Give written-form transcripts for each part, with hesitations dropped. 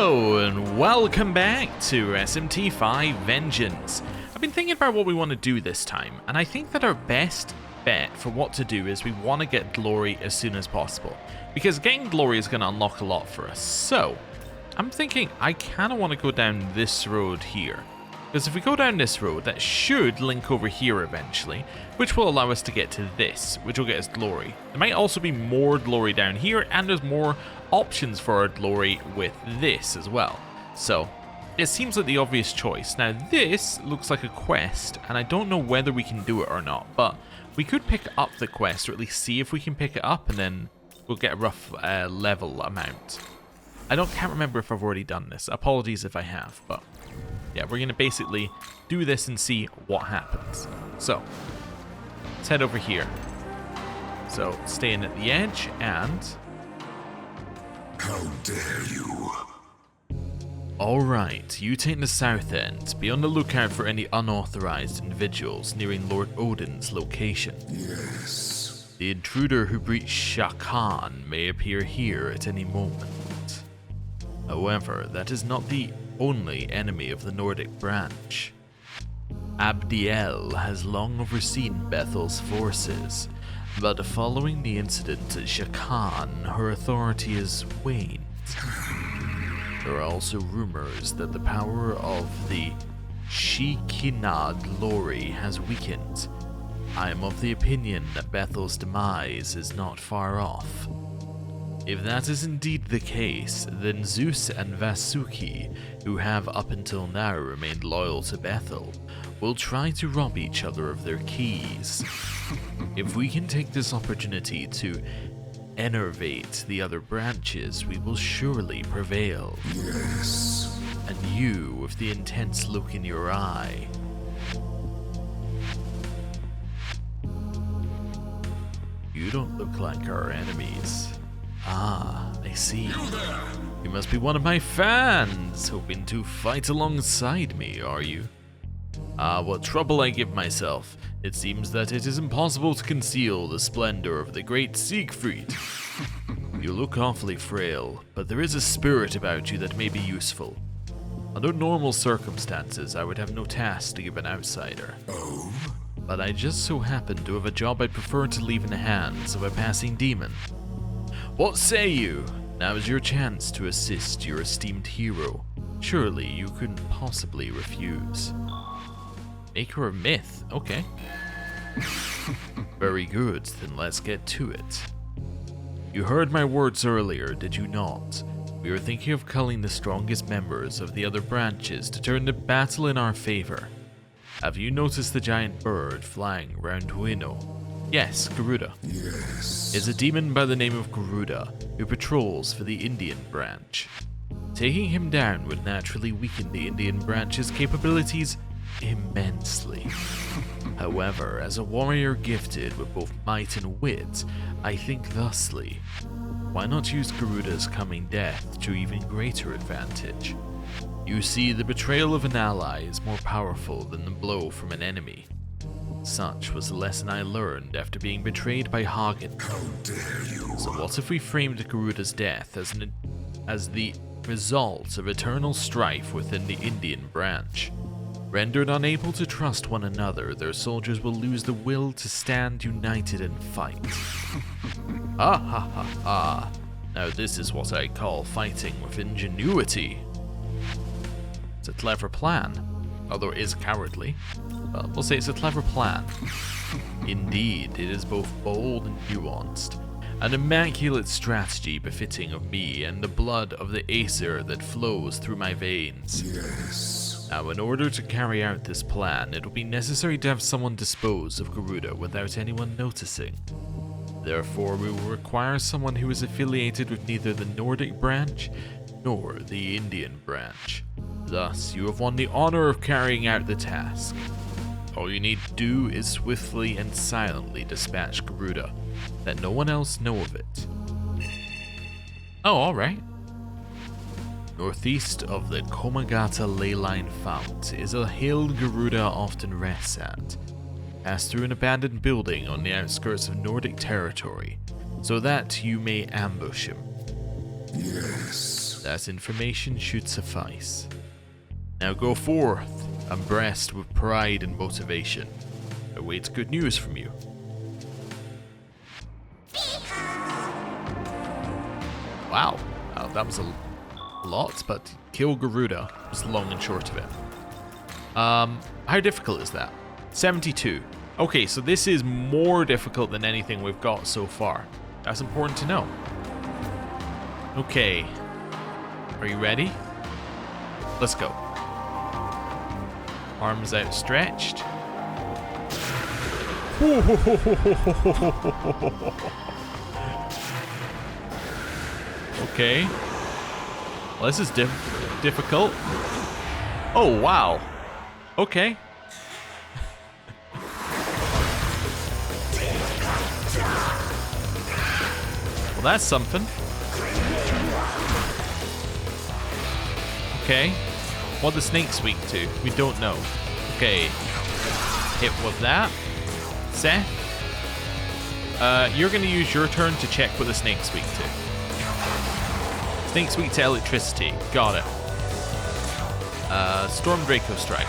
Hello and welcome back to SMT5 Vengeance. I've been thinking about what we want to do this time, and I think that our best bet for what to do is we want to get glory as soon as possible, because getting glory is going to unlock a lot for us. So I'm thinking I kind of want to go down this road here, because if we go down this road, that should link over here eventually, which will allow us to get to this, which will get us glory. There might also be more glory down here, and there's more options for our glory with this as well. So it seems like the obvious choice. Now this looks like a quest, and I don't know whether we can do it or not, but we could pick up the quest, or at least see if we can pick it up, and then we'll get a rough level amount. Can't remember if I've already done this. Apologies if I have, but yeah, we're gonna basically do this and see what happens. So let's head over here. So staying at the edge, and how dare you? alright, you take the south end. Be on the lookout for any unauthorized individuals nearing Lord Odin's location. Yes. The intruder who breached Shakan may appear here at any moment. However, that is not the only enemy of the Nordic branch. Abdiel has long overseen Bethel's forces, but following the incident at Shakan, her authority has waned. There are also rumors that the power of the Shikinad Lori has weakened. I am of the opinion that Bethel's demise is not far off. If that is indeed the case, then Zeus and Vasuki, who have up until now remained loyal to Bethel, will try to rob each other of their keys. If we can take this opportunity to enervate the other branches, we will surely prevail. Yes. And you, with the intense look in your eye. You don't look like our enemies. Ah, I see. You must be one of my fans, hoping to fight alongside me, are you? Ah, what trouble I give myself. It seems that it is impossible to conceal the splendor of the great Siegfried. You look awfully frail, but there is a spirit about you that may be useful. Under normal circumstances, I would have no task to give an outsider. Oh? But I just so happen to have a job I'd prefer to leave in the hands of a passing demon. What say you? Now is your chance to assist your esteemed hero. Surely you couldn't possibly refuse. Maker of myth, okay. Very good, then let's get to it. You heard my words earlier, did you not? We were thinking of culling the strongest members of the other branches to turn the battle in our favor. Have you noticed the giant bird flying around Ueno? Yes, Garuda. Yes. Is a demon by the name of Garuda who patrols for the Indian branch. Taking him down would naturally weaken the Indian branch's capabilities immensely. However, as a warrior gifted with both might and wit, I think thusly. Why not use Garuda's coming death to even greater advantage? You see, the betrayal of an ally is more powerful than the blow from an enemy. Such was the lesson I learned after being betrayed by Hagen. How dare you? So what if we framed Garuda's death as the result of eternal strife within the Indian branch? Rendered unable to trust one another, their soldiers will lose the will to stand united and fight. Ah ha ha ha. Now this is what I call fighting with ingenuity. It's a clever plan, although it is cowardly. But we'll say it's a clever plan. Indeed, it is both bold and nuanced. An immaculate strategy befitting of me and the blood of the Aesir that flows through my veins. Yes. Now, in order to carry out this plan, it will be necessary to have someone dispose of Garuda without anyone noticing. Therefore, we will require someone who is affiliated with neither the Nordic branch nor the Indian branch. Thus, you have won the honor of carrying out the task. All you need to do is swiftly and silently dispatch Garuda. Let no one else know of it. Oh, alright. Northeast of the Komagata leyline fount is a hill Garuda often rests at. Pass through an abandoned building on the outskirts of Nordic territory, so that you may ambush him. Yes. That information should suffice. Now go forth, abreast with pride and motivation. Awaits good news from you. Wow, that was a lot, but kill Garuda was the long and short of it. How difficult is that? 72. Okay, so this is more difficult than anything we've got so far. That's important to know. Okay. Are you ready? Let's go. Arms outstretched. Okay. Well, this is difficult. Oh, wow. Okay. Well, that's something. Okay. What the snake's weak to? We don't know. Okay. Hit with that. Seth. You're going to use your turn to check what the snake's weak to. Snake's weak to electricity. Got it. Storm Draco Strike.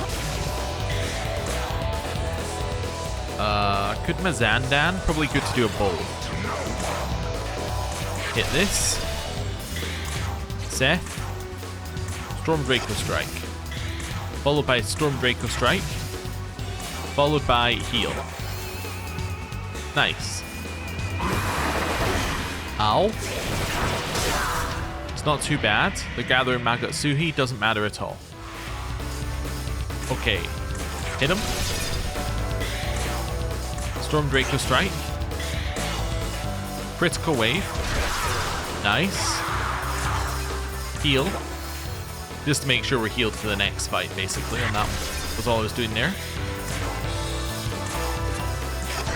Could Mazandan? Probably good to do a bowl. Hit this. Seth. Storm Draco Strike. Followed by Storm Draco Strike. Followed by Heal. Nice. Ow. It's not too bad. The Gathering Magatsuhi doesn't matter at all. Okay. Hit him. Storm Draco Strike. Critical Wave. Nice. Heal. Just to make sure we're healed for the next fight, basically, and that was all I was doing there.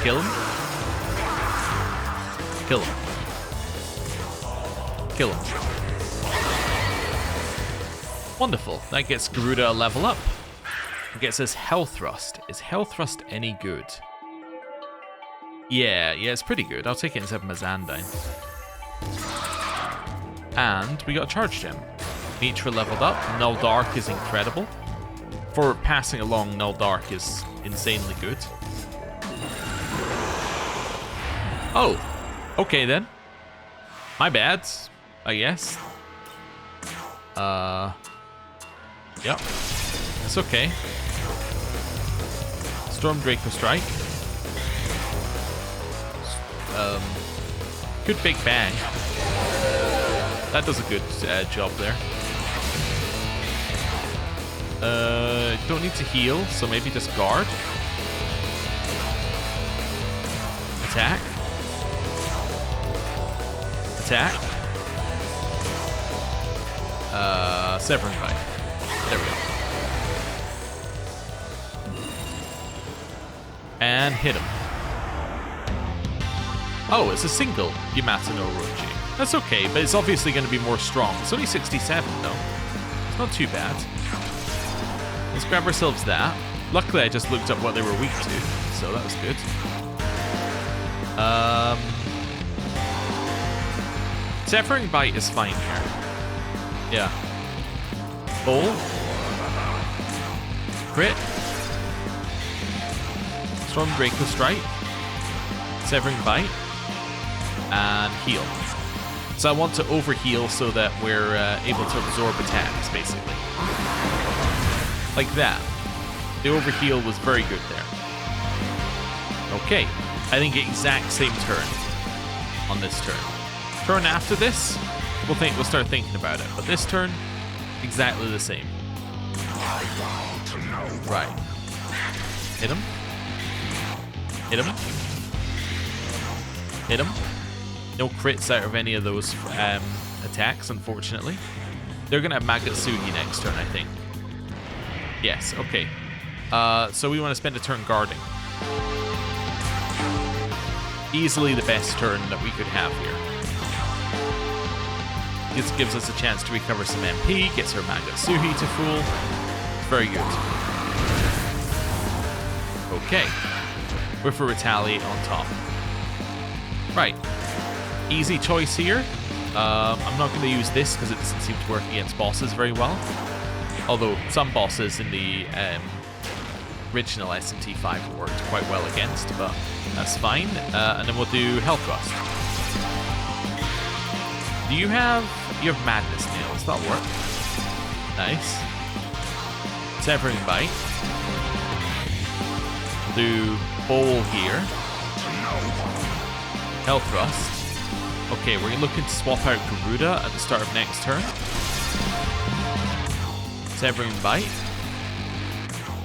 Kill him. Kill him. Kill him. Wonderful. That gets Garuda a level up. It gets his Health Thrust. Is Health Thrust any good? Yeah, it's pretty good. I'll take it instead of Mazandan. And we got a Charge Gem. Mitra leveled up. Null Dark is incredible. For passing along, Null Dark is insanely good. Oh, okay then. My bad, I guess. Yep. It's okay. Storm Draco Strike. Good Big Bang. That does a good job there. Don't need to heal, so maybe just guard. Attack. Attack. Severing Bite. There we go. And hit him. Oh, it's a single Yamato no Orochi. That's okay, but it's obviously going to be more strong. It's only 67 though. It's not too bad. Let's grab ourselves that. Luckily, I just looked up what they were weak to, so that was good. Severing Bite is fine here. Yeah. Bowl. Crit. Storm Draco Strike. Severing Bite. And heal. So I want to overheal so that we're able to absorb attacks, basically. Like that. The overheal was very good there. Okay. I think exact same turn on this turn. Turn after this, we'll start thinking about it. But this turn, exactly the same. Right. Hit him. Hit him. Hit him. No crits out of any of those attacks, unfortunately. They're going to have Magatsugi next turn, I think. Yes, okay. So we want to spend a turn guarding. Easily the best turn that we could have here. This gives us a chance to recover some MP, gets our Magatsugi to full. Very good. Okay. With a Retaliate on top. Right. Easy choice here. I'm not going to use this because it doesn't seem to work against bosses very well. Although some bosses in the original SMT5 worked quite well against, but that's fine. And then we'll do Health Thrust. You have Madness Nails, that'll work. Nice. Severing Bite. We'll do Bowl here. Health Thrust. Okay, we're looking to swap out Garuda at the start of next turn. Severing Bite.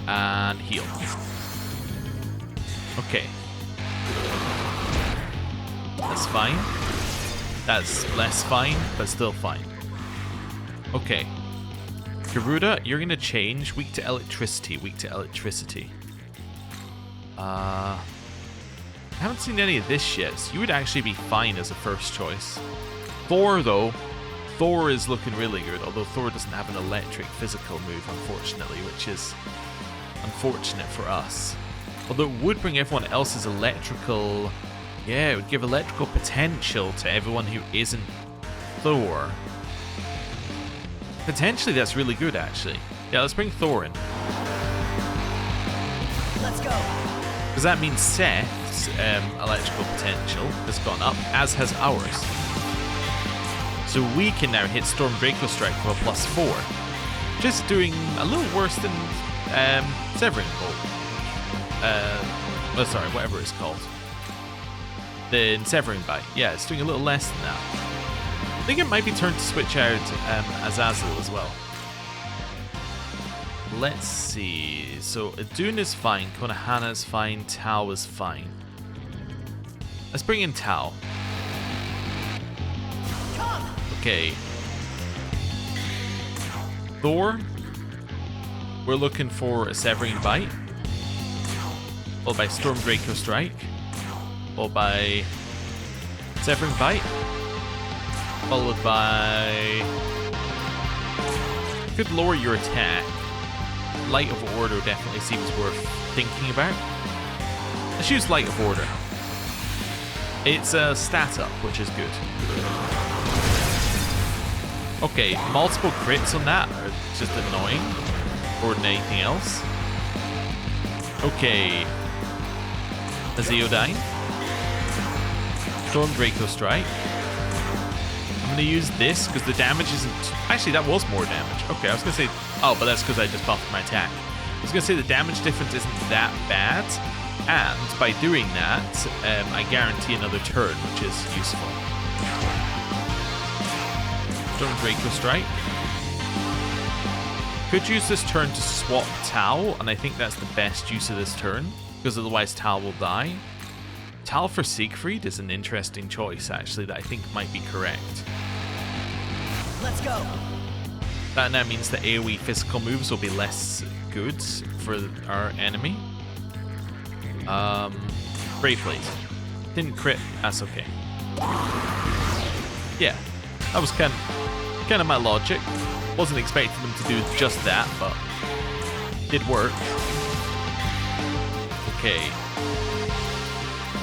And heal. Okay. That's fine. That's less fine, but still fine. Okay. Garuda, you're going to change. Weak to electricity. Weak to electricity. I haven't seen any of this yet, so you would actually be fine as a first choice. Thor, though. Thor is looking really good, although Thor doesn't have an electric physical move, unfortunately, which is unfortunate for us. Although it would bring everyone else's electrical... Yeah, it would give electrical potential to everyone who isn't Thor. Potentially that's really good, actually. Yeah, let's bring Thor in. Let's go. Because that means Seth's electrical potential has gone up, as has ours. So we can now hit Storm Draco Strike for a +4. Just doing a little worse than Severing Bolt. Oh, sorry, whatever it's called. Than Severing Bite. Yeah, it's doing a little less than that. I think it might be time to switch out Azazel as well. Let's see. So Adun is fine, Konohana is fine, Tao is fine. Let's bring in Tao. Okay. Thor. We're looking for a Severing Bite. Followed by Storm Draco Strike. Followed by Severing Bite. Followed by... Could lower your attack. Light of Order definitely seems worth thinking about. Let's use Light of Order. It's a stat up, which is good. Okay, multiple crits on that are just annoying. More than anything else. Okay. Azeodyne. Storm Draco Strike. I'm going to use this because the damage isn't... Actually, that was more damage. Okay, I was going to say... Oh, but that's because I just buffed my attack. I was going to say the damage difference isn't that bad. And by doing that, I guarantee another turn, which is useful. Storm Draco Strike. Could use this turn to swap Tao, and I think that's the best use of this turn, because otherwise Tao will die. Tal for Siegfried is an interesting choice, actually, that I think might be correct. Let's go. That now means that AoE physical moves will be less good for our enemy. Brave Blade. Didn't crit, that's okay. Yeah, that was kind of my logic. Wasn't expecting them to do just that, but did work. Okay.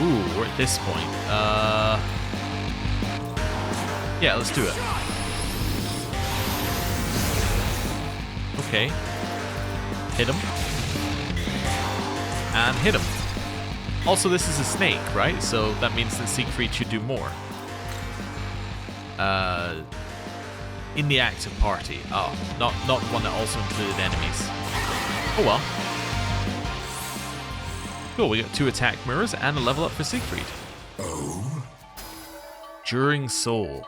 Ooh, we're at this point. Yeah, let's do it. Okay. Hit him. And hit him. Also, this is a snake, right? So that means that Siegfried should do more. In the active party. Oh, not one that also included enemies. Oh well. Cool, we got 2 attack mirrors and a level up for Siegfried. Oh? During Soul.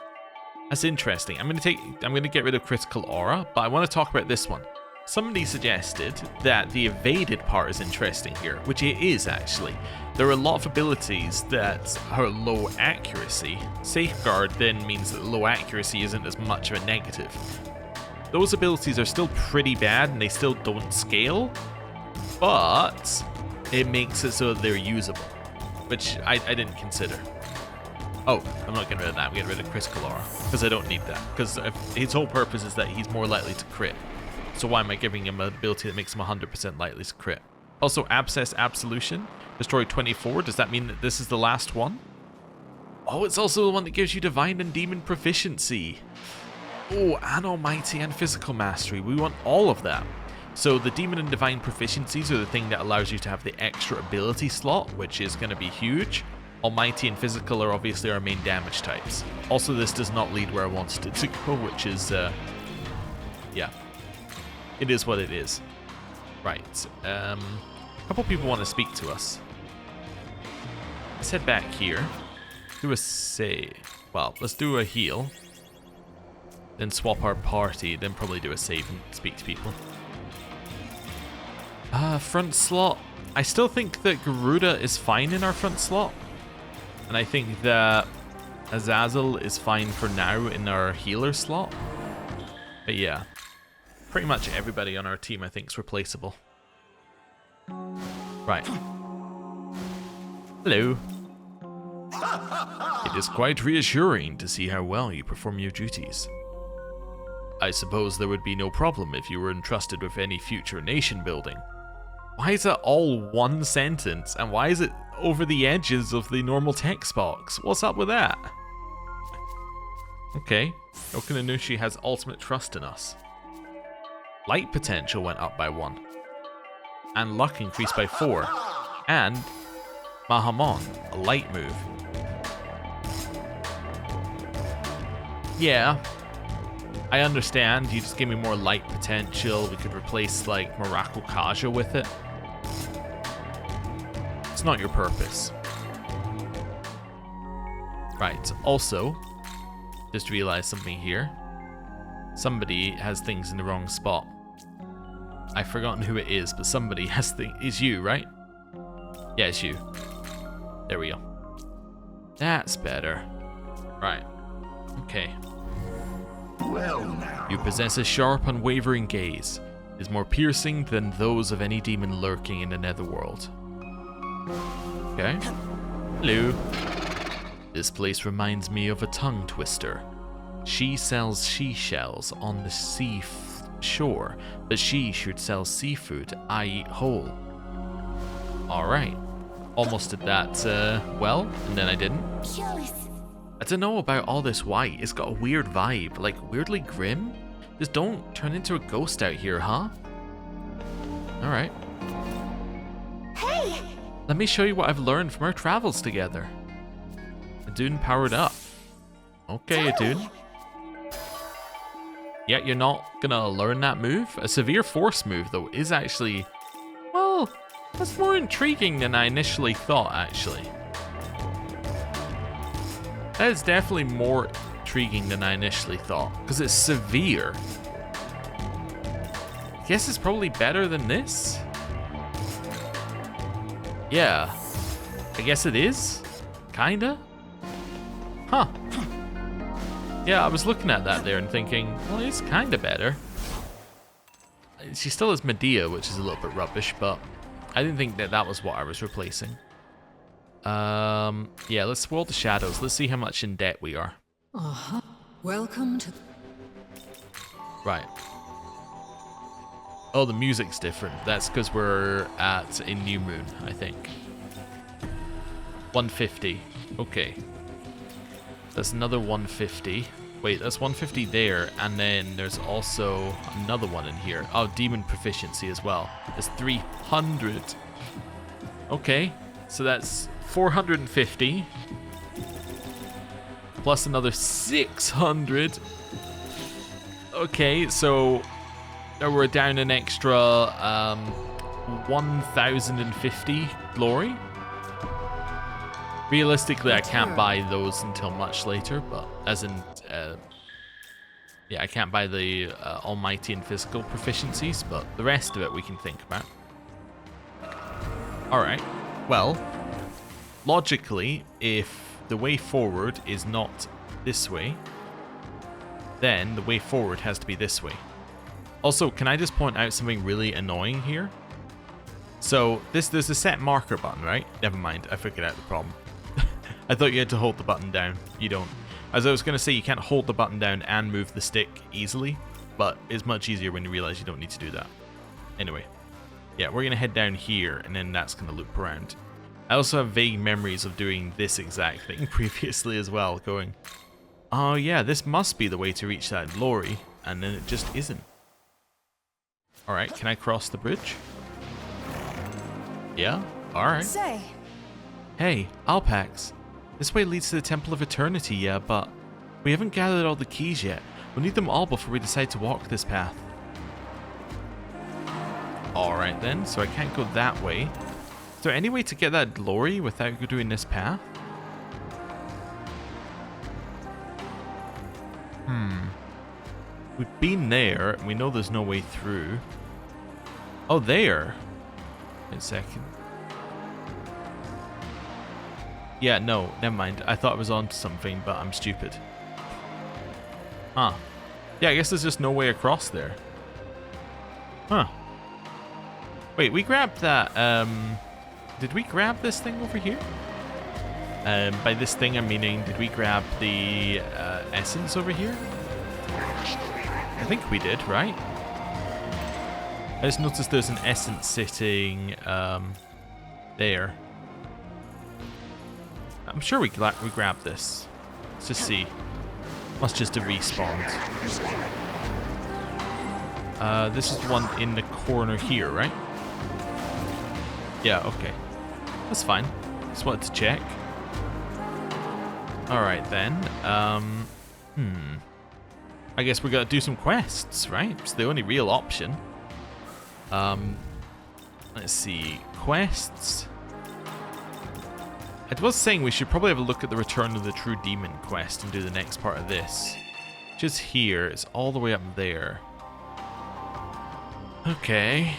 That's interesting. I'm gonna get rid of Critical Aura, but I want to talk about this one. Somebody suggested that the evaded part is interesting here, which it is actually. There are a lot of abilities that are low accuracy. Safeguard then means that low accuracy isn't as much of a negative. Those abilities are still pretty bad and they still don't scale, but it makes it so that they're usable, which I didn't consider. Oh, I'm not getting rid of that. I'm getting rid of Critical Aura, because I don't need that. Because his whole purpose is that he's more likely to crit. So why am I giving him an ability that makes him 100% likely to crit? Also, Abscess Absolution. Destroy 24. Does that mean that this is the last one? Oh, it's also the one that gives you divine and demon proficiency. Oh, and almighty and physical mastery. We want all of that. So the demon and divine proficiencies are the thing that allows you to have the extra ability slot, which is going to be huge. Almighty and physical are obviously our main damage types. Also, this does not lead where I wanted it to go, which is, yeah. It is what it is. Right. A couple people want to speak to us. Let's head back here. Do a save. Well, let's do a heal. Then swap our party. Then probably do a save and speak to people. Front slot. I still think that Garuda is fine in our front slot. And I think that Azazel is fine for now in our healer slot. But yeah. Pretty much everybody on our team I think is replaceable. Right. Hello. It is quite reassuring to see how well you perform your duties. I suppose there would be no problem if you were entrusted with any future nation building. Why is that all one sentence, and why is it over the edges of the normal text box? What's up with that? Okay, Okinanushi has ultimate trust in us. Light potential went up by 1. And luck increased by 4. And Mahamon, a light move. Yeah, I understand. You just gave me more light potential. We could replace like Miracle Kaja with it. It's not your purpose. Right, also, just realized something here. Somebody has things in the wrong spot. I've forgotten who it is, but somebody has things. It's you, right? Yeah, it's you. There we go. That's better. Right. Okay. Well now. You possess a sharp, unwavering gaze. It is more piercing than those of any demon lurking in the netherworld. Okay. Hello. This place reminds me of a tongue twister. She sells seashells on the shore, but she should sell seafood I eat whole. Alright. Almost did that, well, and then I didn't. I don't know about all this white. It's got a weird vibe, like weirdly grim. Just don't turn into a ghost out here, huh? Alright. Hey! Let me show you what I've learned from our travels together. Adun powered up. Okay, Adun. Yeah, you're not gonna learn that move? A severe force move, though, is actually... Well, that's more intriguing than I initially thought, actually. That is definitely more intriguing than I initially thought, because it's severe. I guess it's probably better than this? Yeah. I guess it is? Kinda? Huh. Yeah, I was looking at that there and thinking, well, it's kinda better. She still has Medea, which is a little bit rubbish, but I didn't think that that was what I was replacing. Yeah, let's swirl the shadows. Let's see how much in debt we are. Welcome to... Right. Oh, the music's different. That's because we're at a new moon, I think. 150. Okay. That's another 150. Wait, that's 150 there, and then there's also another one in here. Oh, demon proficiency as well. That's 300. Okay, so that's 450. Plus another 600. Okay, so we're down an extra 1,050 glory. Realistically, I can't buy those until much later, but as in, yeah, I can't buy the almighty and physical proficiencies, but the rest of it we can think about. Alright, well, logically, if the way forward is not this way, then the way forward has to be this way. Also, can I just point out something really annoying here? So, there's a set marker button, right? Never mind, I figured out the problem. I thought you had to hold the button down. You don't. As I was going to say, you can't hold the button down and move the stick easily, but it's much easier when you realize you don't need to do that. Anyway, yeah, we're going to head down here, and then that's going to loop around. I also have vague memories of doing this exact thing previously as well, going, oh yeah, this must be the way to reach that glory, and then it just isn't. Alright, can I cross the bridge? Yeah? Alright. Say, Hey, Alpax. This way leads to the Temple of Eternity, yeah, but we haven't gathered all the keys yet. We'll need them all before we decide to walk this path. Alright then, so I can't go that way. Is there any way to get that glory without doing this path? We've been there, and we know there's no way through. Oh, there. Wait a second. Yeah, no, never mind. I thought I was onto something, but I'm stupid. Huh. Yeah, I guess there's just no way across there. Huh. Wait, we grabbed that, did we grab this thing over here? By this thing, I'm meaning, did we grab the, essence over here? I think we did, right? I just noticed there's an essence sitting, there. I'm sure we grabbed this. Let's just see. Must just have respawned. This is the one in the corner here, right? Yeah, okay. That's fine. Just wanted to check. Alright then. I guess we gotta do some quests, right? It's the only real option. Let's see. Quests. I was saying we should probably have a look at the Return of the True Demon quest and do the next part of this. Just here. It's all the way up there. Okay.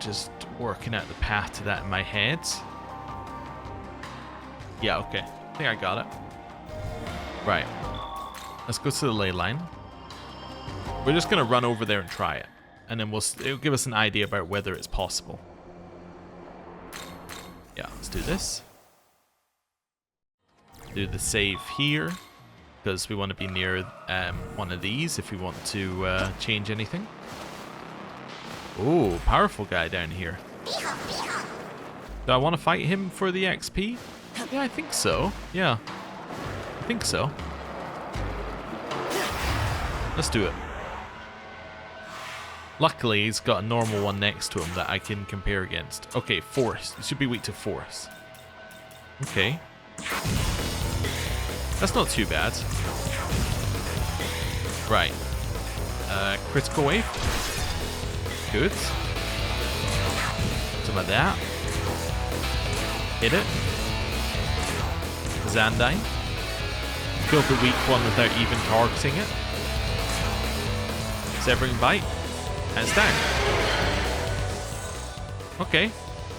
Just working out the path to that in my head. Yeah, okay. I think I got it. Right. Let's go to the ley line. We're just going to run over there and try it. And then it'll give us an idea about whether it's possible. Yeah, let's do this. Do the save here. Because we want to be near one of these if we want to change anything. Oh, powerful guy down here. Do I want to fight him for the XP? Yeah, I think so. Yeah. I think so. Let's do it. Luckily, he's got a normal one next to him that I can compare against. Okay, force. It should be weak to force. Okay. That's not too bad. Right. Critical wave. Good. Some of that. Hit it. Zandine. Killed the weak one without even targeting it. Severing Bite. And it's down. Okay.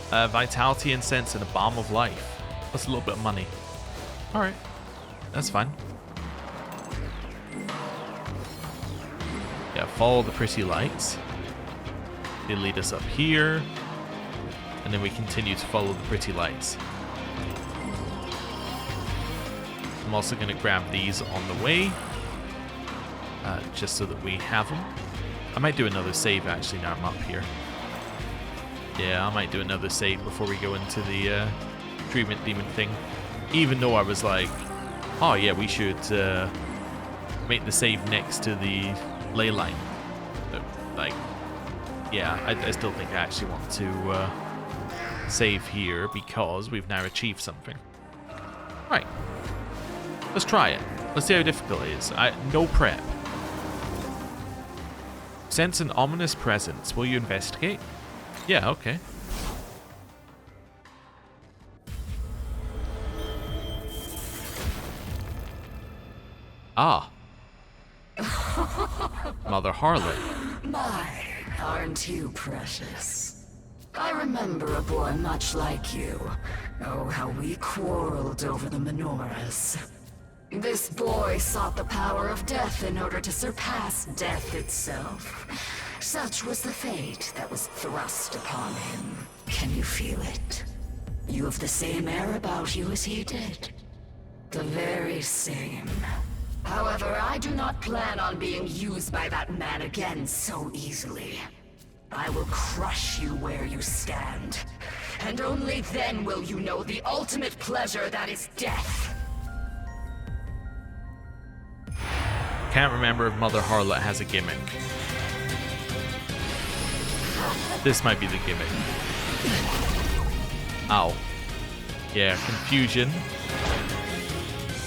Vitality Incense and a Balm of Life. That's a little bit of money. Alright. That's fine. Yeah, follow the pretty lights. They lead us up here. And then we continue to follow the pretty lights. I'm also going to grab these on the way. Just so that we have them. I might do another save actually now I'm up here. Yeah, I might do another save before we go into the treatment demon thing. Even though I was like, oh yeah, we should make the save next to the ley line. But, like, yeah, I still think I actually want to save here because we've now achieved something. Right. Let's try it. Let's see how difficult it is. No prep. Sense an ominous presence. Will you investigate? Yeah, okay. Ah. Mother Harlot. My, aren't you precious? I remember a boy much like you. Oh, how we quarreled over the menorahs. This boy sought the power of death in order to surpass death itself. Such was the fate that was thrust upon him. Can you feel it? You have the same air about you as he did. The very same. However, I do not plan on being used by that man again so easily. I will crush you where you stand, and only then will you know the ultimate pleasure that is death. Can't remember if Mother Harlot has a gimmick. This might be the gimmick. Ow. Yeah, confusion.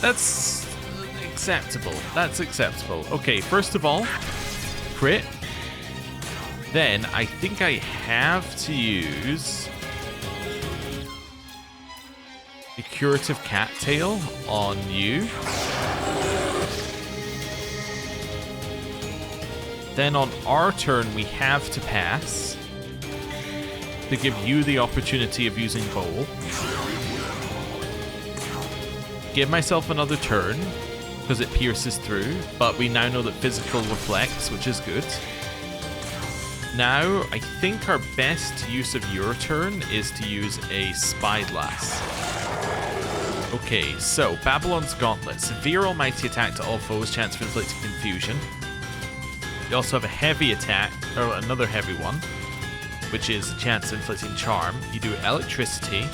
That's acceptable. That's acceptable. Okay, first of all, crit. Then I think I have to use the curative cattail on you. Then on our turn, we have to pass to give you the opportunity of using bowl. Give myself another turn because it pierces through, but we now know that physical reflects, which is good. Now, I think our best use of your turn is to use a Spyglass. Okay, so Babylon's Gauntlet. Severe almighty attack to all foes, chance of inflicting confusion. You also have a heavy attack, or another heavy one, which is a chance of inflicting charm. You do electricity,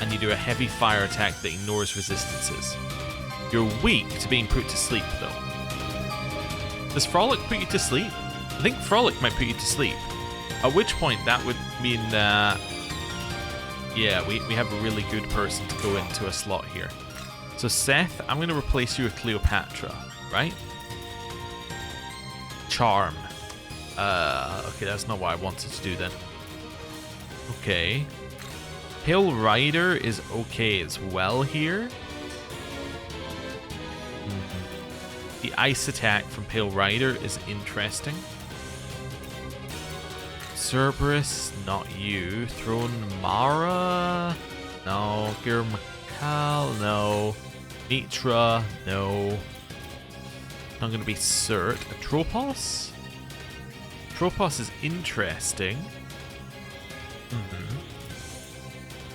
and you do a heavy fire attack that ignores resistances. You're weak to being put to sleep, though. Does Frolic put you to sleep? I think Frolic might put you to sleep. At which point that would mean that, yeah, we have a really good person to go into a slot here. So Seth, I'm going to replace you with Cleopatra, right? Charm. Okay, that's not what I wanted to do then. Okay. Pale Rider is okay as well here. The ice attack from Pale Rider is interesting. Cerberus, not you. Throne Mara, no. Girmakal, no. Mitra, no. Not going to be Cert. Atropos? Atropos is interesting.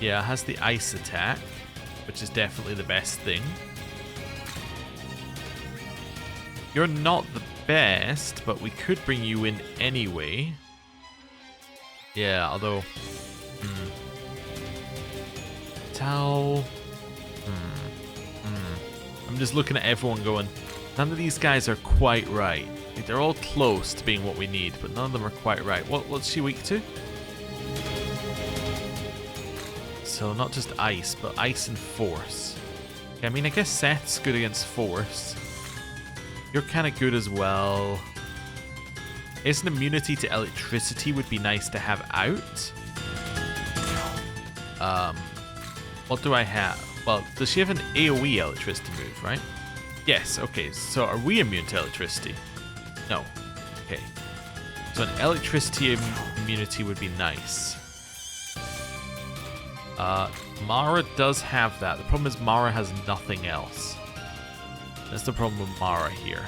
Yeah, it has the ice attack, which is definitely the best thing. You're not the best, but we could bring you in anyway. Yeah, although... Tau... I'm just looking at everyone going, none of these guys are quite right. Like, they're all close to being what we need, but none of them are quite right. What's she weak to? So not just ice, but ice and force. Okay, I mean, I guess Seth's good against force. You're kind of good as well. It's an immunity to electricity would be nice to have out. What do I have? Well, does she have an AoE electricity move, right? Yes, okay. So are we immune to electricity? No. Okay. So an electricity immunity would be nice. Mara does have that. The problem is Mara has nothing else. That's the problem with Mara here.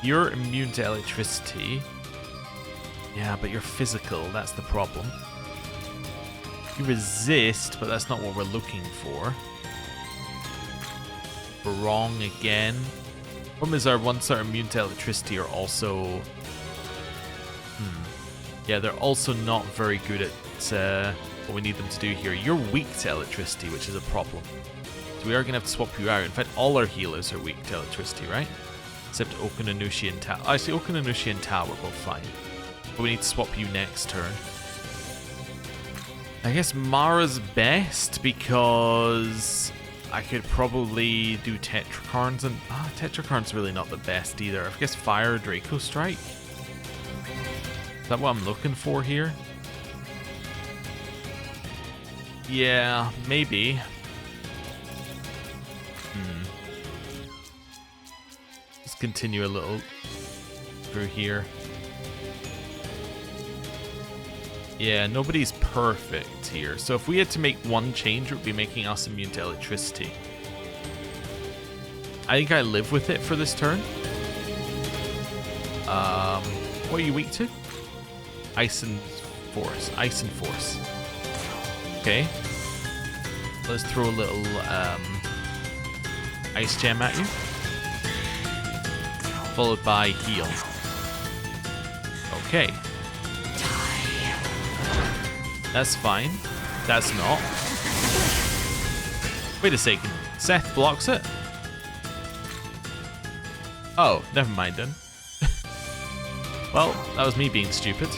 You're immune to electricity. Yeah, but you're physical. That's the problem. You resist, but that's not what we're looking for. We're wrong again. Problem is our ones that are immune to electricity are also... Yeah, they're also not very good at what we need them to do here. You're weak to electricity, which is a problem. So we are going to have to swap you out. In fact, all our healers are weak to electricity, right? Except Okinanushi and Tao. Actually, Okinanushi and Tao are both fine. But we need to swap you next turn. I guess Mara's best because I could probably do Tetrakarns, and Tetrakarn's really not the best either. I guess Fire Draco Strike. Is that what I'm looking for here? Yeah, maybe. Let's continue a little through here. Yeah, nobody's perfect here. So if we had to make one change, it would be making us immune to electricity. I think I live with it for this turn. What are you weak to? Ice and force. Ice and force. Okay. Let's throw a little ice gem at you. Followed by heal. Okay. That's fine. That's not. Wait a second. Seth blocks it? Oh, never mind then. Well, that was me being stupid.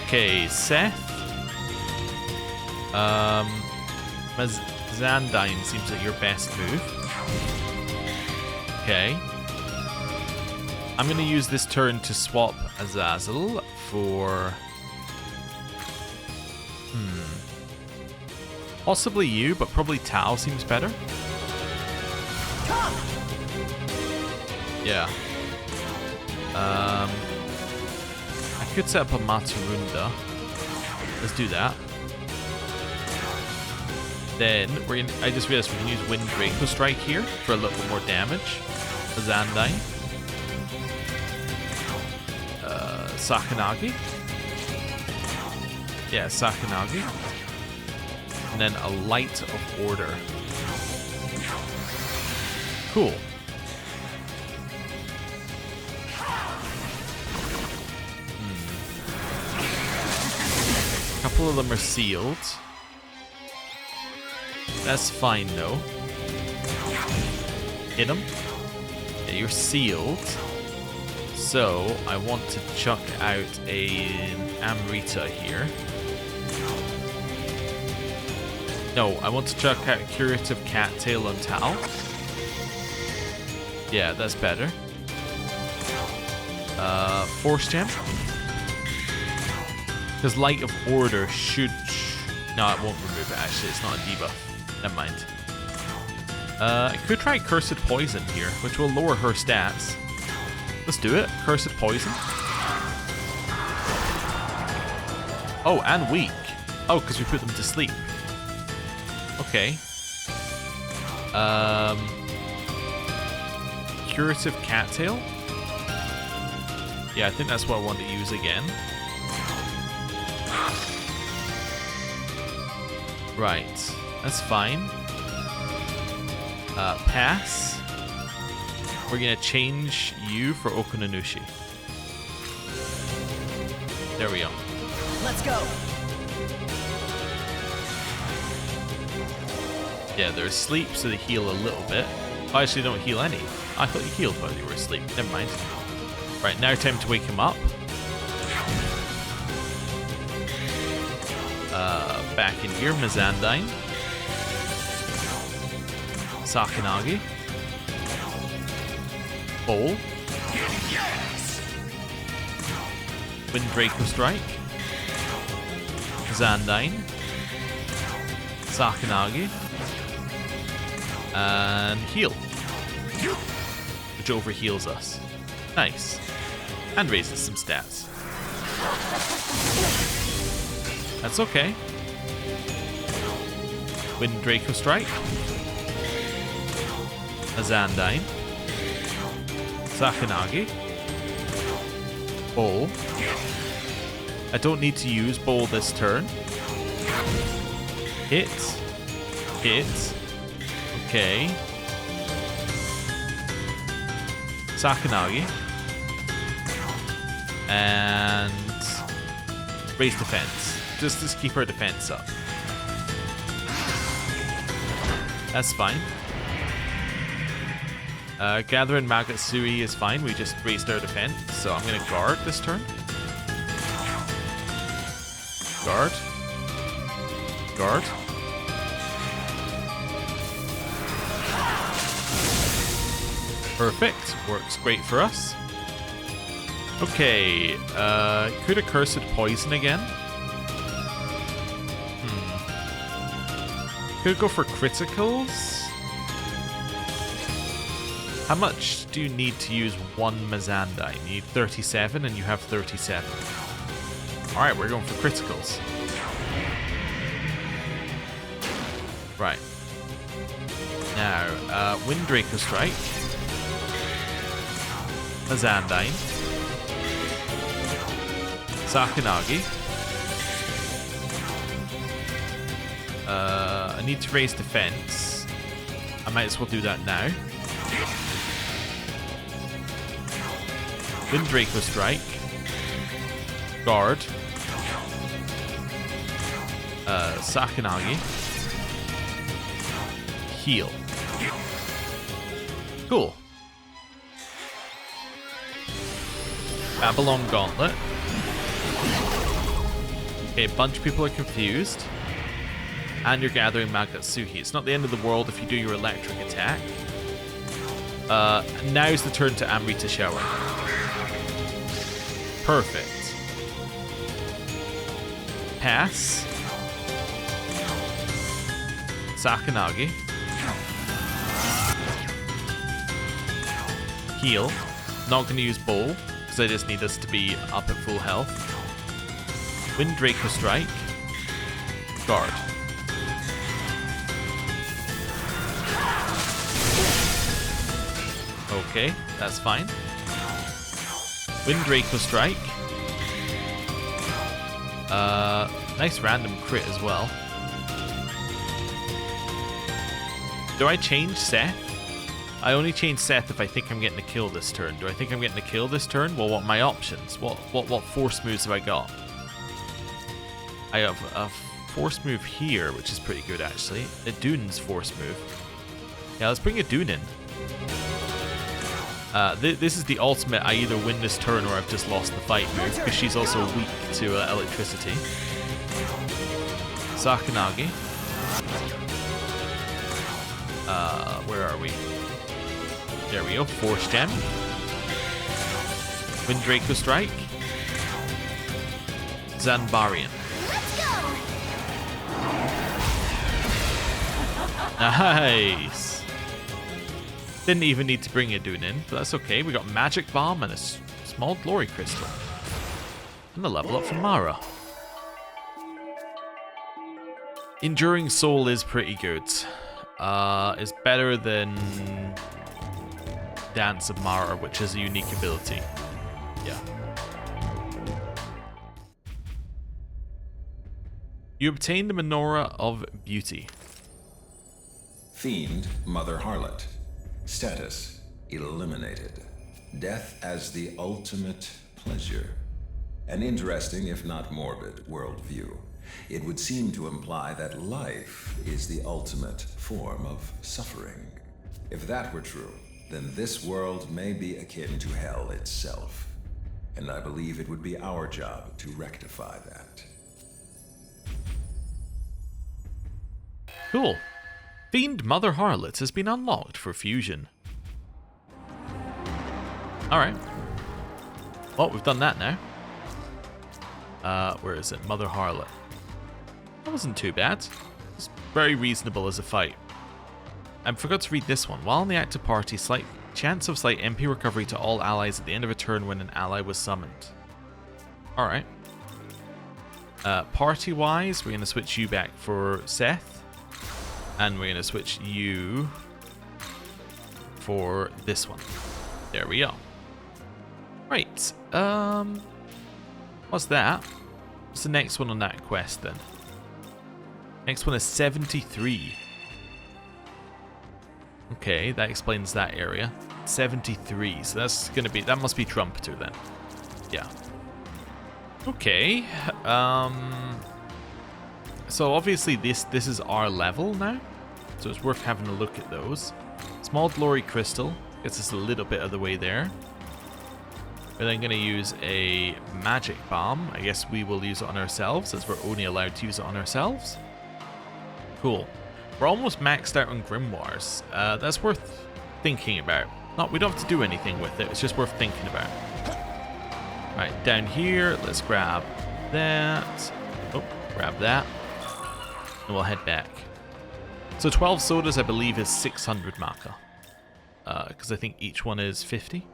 Okay, Seth. Zandine seems like your best move. Okay. I'm going to use this turn to swap Azazel for... Possibly you, but probably Tal seems better. Come! Yeah. I could set up a Matarunda. Let's do that. Then I just realized we can use Wind Draco Strike here for a little bit more damage. Zandine. Sakanagi. Yeah, Sakanagi. And then a Light of Order. Cool. A couple of them are sealed. That's fine though. Hit him. Yeah, you're sealed. So I want to chuck out an Amrita here. No, I want to chuck out Curative Cattail on Tal. Yeah, that's better. Force Gem. Because Light of Order should... No, it won't remove it actually, it's not a debuff. Never mind. I could try Cursed Poison here, which will lower her stats. Let's do it. Cursed Poison. Oh, and weak. Oh, because we put them to sleep. Okay. Curative Cattail? Yeah, I think that's what I want to use again. Right. That's fine. Pass. We're going to change you for Okunanushi. There we go. Let's go. Yeah, they're asleep, so they heal a little bit. Oh, actually, don't heal any. I thought you healed while you were asleep. Never mind. Right, now time to wake him up. Back in here, Mizandine. Sakanagi. Bowl. Wind Draco Strike. Zandine. Sakanagi. And heal. Which overheals us. Nice. And raises some stats. That's okay. Wind Draco Strike. Zandine. Sakanagi. Bowl. I don't need to use Bowl this turn. Hit. Hit. Okay. Sakanagi. And raise defense. Just to keep our defense up. That's fine. Gathering Magatsui is fine. We just raised our defense. So I'm going to guard this turn. Guard. Guard. Perfect. Works great for us. Okay. Could a Cursed Poison again? Could go for criticals. How much do you need to use one Mizandine? You need 37 and you have 37. Alright, we're going for criticals. Right. Now, Wind Draco Strike. Mizandine. Sakanagi. I need to raise defense. I might as well do that now. Wind Draco Strike. Guard. Sakanagi. Heal. Cool. Babylon Gauntlet. Okay, a bunch of people are confused. And you're gathering Magatsuhi. It's not the end of the world if you do your electric attack. Now's the turn to Amrita Shower. Perfect. Pass. Sakanagi. Heal. Not going to use Bowl, because I just need us to be up at full health. Wind Draco Strike. Guard. Okay, that's fine. Wind Draco Strike. Nice random crit as well. Do I change Seth? I only change Seth if I think I'm getting a kill this turn. Do I think I'm getting a kill this turn? Well, what are my options? What force moves have I got? I have a force move here, which is pretty good actually. A Dune's force move. Yeah, let's bring a Dune in. This is the ultimate I either win this turn or I've just lost the fight move, because she's also weak to electricity. Sakanagi. Where are we? There we go. Force Gem. Wind Draco Strike. Zanbarian. Nice. Didn't even need to bring a Dune in, but that's okay. We got Magic Bomb and a small Glory Crystal. And a level up from Mara. Enduring Soul is pretty good. It's better than Dance of Mara, which is a unique ability. Yeah. You obtain the Menorah of Beauty. Fiend, Mother Harlot. Status, eliminated. Death as the ultimate pleasure. An interesting, if not morbid, worldview. It would seem to imply that life is the ultimate form of suffering. If that were true, then this world may be akin to hell itself. And I believe it would be our job to rectify that. Cool. Fiend Mother Harlot has been unlocked for fusion. Alright. Well, we've done that now. Where is it? Mother Harlot. That wasn't too bad. It's very reasonable as a fight. I forgot to read this one. While in the active party, slight chance of slight MP recovery to all allies at the end of a turn when an ally was summoned. Alright. Party-wise, we're going to switch you back for Seth. And we're going to switch you for this one. There we go. Right. What's that? What's the next one on that quest then? Next one is 73. Okay, that explains that area. 73. So that's going to be... That must be Trumpeter then. Yeah. Okay. So obviously this is our level now. So it's worth having a look at those. Small Glory Crystal gets us a little bit of the way there. We're then going to use a Magic Bomb. I guess we will use it on ourselves, as we're only allowed to use it on ourselves. Cool. We're almost maxed out on Grimoires. That's worth thinking about. We don't have to do anything with it. It's just worth thinking about. Right, down here, let's grab that. Oh, grab that. And we'll head back. So 12 sodas, I believe, is 600 Maka. Because I think each one is 50.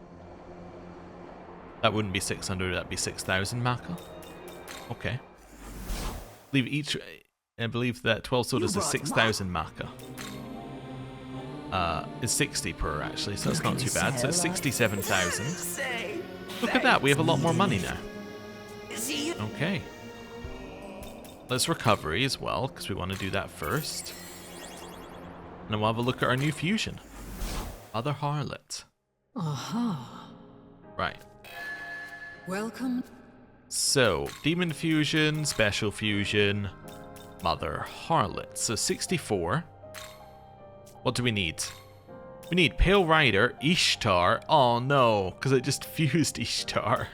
That wouldn't be 600, that'd be 6,000 Maka. Okay. I believe that 12 sodas is 6,000 Maka. It's 60 per, actually, so that's not too bad. So it's 67,000. Look at that, we have a lot more money now. Okay. Let's recovery as well, because we want to do that first. And then we'll have a look at our new fusion. Mother Harlot. Aha. Right. Welcome. So, Demon Fusion, Special Fusion, Mother Harlot. So 64. What do we need? We need Pale Rider, Ishtar. Oh no, because I just fused Ishtar.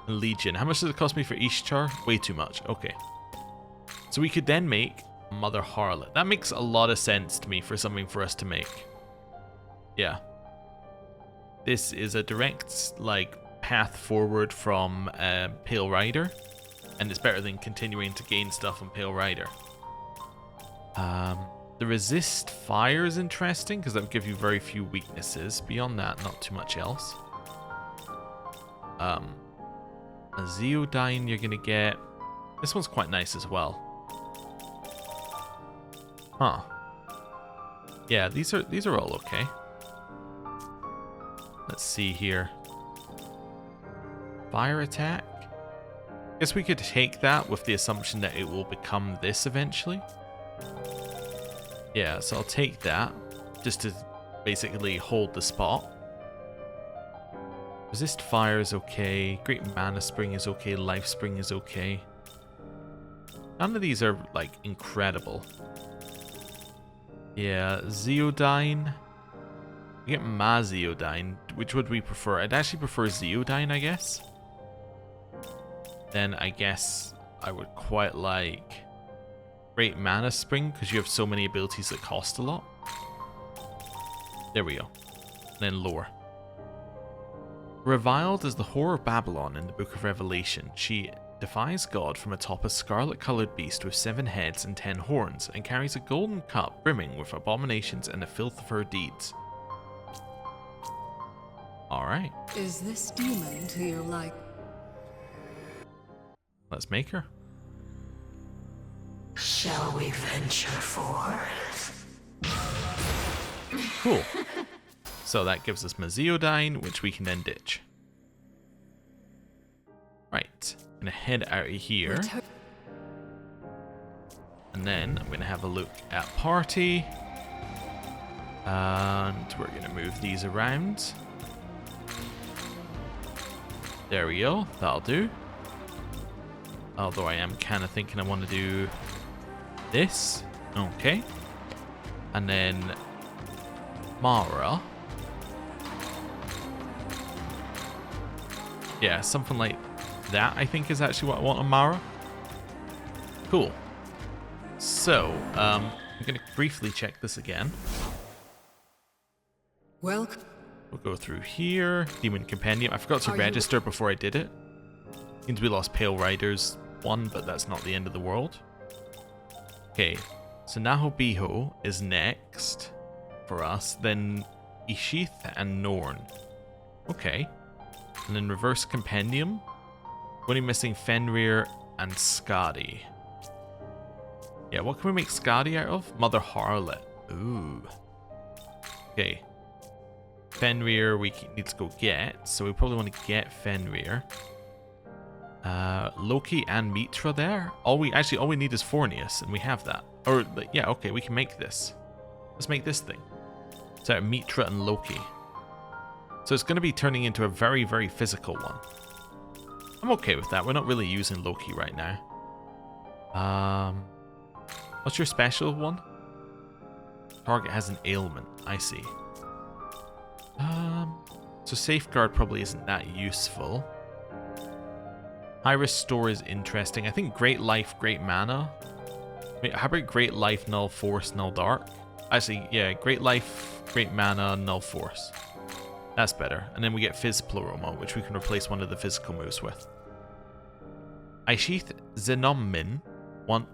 And Legion. How much does it cost me for Ishtar? Way too much. Okay. So we could then make Mother Harlot. That makes a lot of sense to me for something for us to make. Yeah. This is a direct, like, path forward from Pale Rider. And it's better than continuing to gain stuff on Pale Rider. The resist fire is interesting because that would give you very few weaknesses. Beyond that, not too much else. A Zeodyne you're gonna get. This one's quite nice as well. Huh. Yeah, these are all okay. Let's see here. Fire attack. Guess we could take that with the assumption that it will become this eventually. Yeah, so I'll take that just to basically hold the spot. Resist fire is okay. Great mana spring is okay. Life spring is okay. None of these are like incredible. Yeah, Zeodyne. We get Ma Zeodyne. Which would we prefer? I'd actually prefer Zeodyne, I guess. Then I guess I would quite like Great Mana Spring because you have so many abilities that cost a lot. There we go. And then lore. Reviled as the whore of Babylon in the Book of Revelation, she defies God from atop a scarlet-coloured beast with 7 heads and 10 horns, and carries a golden cup brimming with abominations and the filth of her deeds. Alright. Is this demon to your like? Let's make her. Shall we venture forth? Cool. So that gives us Zeodyne, which we can then ditch. Right. I'm gonna head out of here. And then I'm gonna have a look at party. And we're gonna move these around. There we go. That'll do. Although I am kind of thinking I want to do this. Okay. And then Mara. Yeah, something like that I think is actually what I want on Mara. Cool. So, I'm going to briefly check this again. Welcome. We'll go through here. Demon Compendium. I forgot to register before I did it. Means we lost Pale Riders 1, but that's not the end of the world. Okay, so Nahobiho is next for us, then Ishith and Norn. Okay. And then Reverse Compendium. Only missing Fenrir and Skadi. Yeah, what can we make Skadi out of? Mother Harlot. Ooh. Okay. Fenrir we need to go get, so we probably want to get Fenrir. Loki and Mitra there. All we need is Fornius, and we have that. Or yeah, okay, we can make this. Let's make this thing. So Mitra and Loki. So it's going to be turning into a very, very physical one. I'm okay with that. We're not really using Loki right now. What's your special one? Target has an ailment. I see. So Safeguard probably isn't that useful. High Restore is interesting. I think Great Life, Great Mana. Wait, how about Great Life, Null Force, Null Dark? Actually, yeah, Great Life, Great Mana, Null Force. That's better. And then we get Fizz Pleroma, which we can replace one of the physical moves with. Aishith Zenommin, one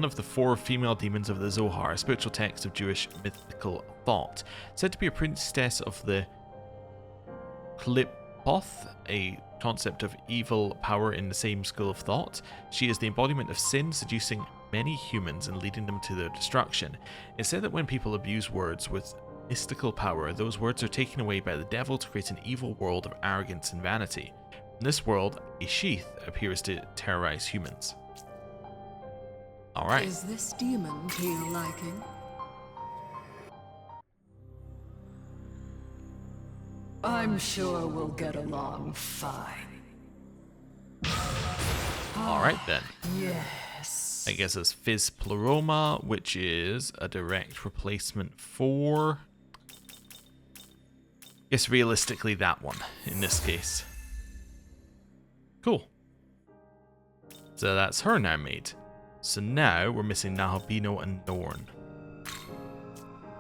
of the 4 female demons of the Zohar, a spiritual text of Jewish mythical thought. Said to be a priestess of the Klipoth, a concept of evil power in the same school of thought. She is the embodiment of sin, seducing many humans and leading them to their destruction. It's said that when people abuse words with mystical power, those words are taken away by the devil to create an evil world of arrogance and vanity. In this world, Ishith appears to terrorize humans. Alright. Is this demon to your liking? I'm sure we'll get along fine. Alright then. Yes. I guess it's Fizz Pleroma, which is a direct replacement for... I guess realistically that one, in this case. Cool. So that's her now made. So now we're missing Nahabino and Norn.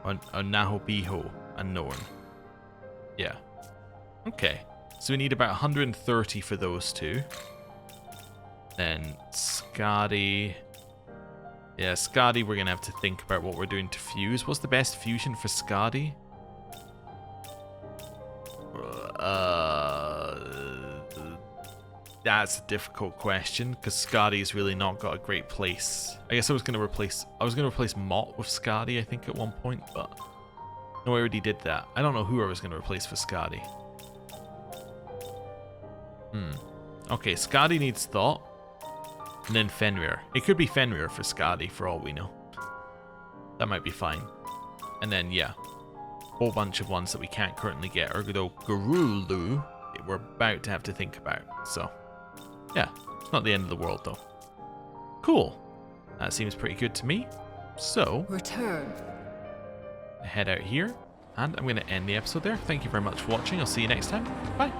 Or Nahobiho and Norn. Yeah. Okay. So we need about 130 for those two. Then Skadi. Yeah, Skadi, we're going to have to think about what we're doing to fuse. What's the best fusion for Skadi? That's a difficult question because Skadi's really not got a great place. I guess I was going to replace Mott with Skadi, I think, at one point, but no, I already did that. I don't know who I was going to replace for Skadi. Okay, Skadi needs thought. And then Fenrir. It could be Fenrir for Skadi for all we know. That might be fine. And then, yeah. Whole bunch of ones that we can't currently get. Ergo Gurulu, we're about to have to think about. So, yeah. It's not the end of the world, though. Cool. That seems pretty good to me. So, Return. head out here. And I'm going to end the episode there. Thank you very much for watching. I'll see you next time. Bye.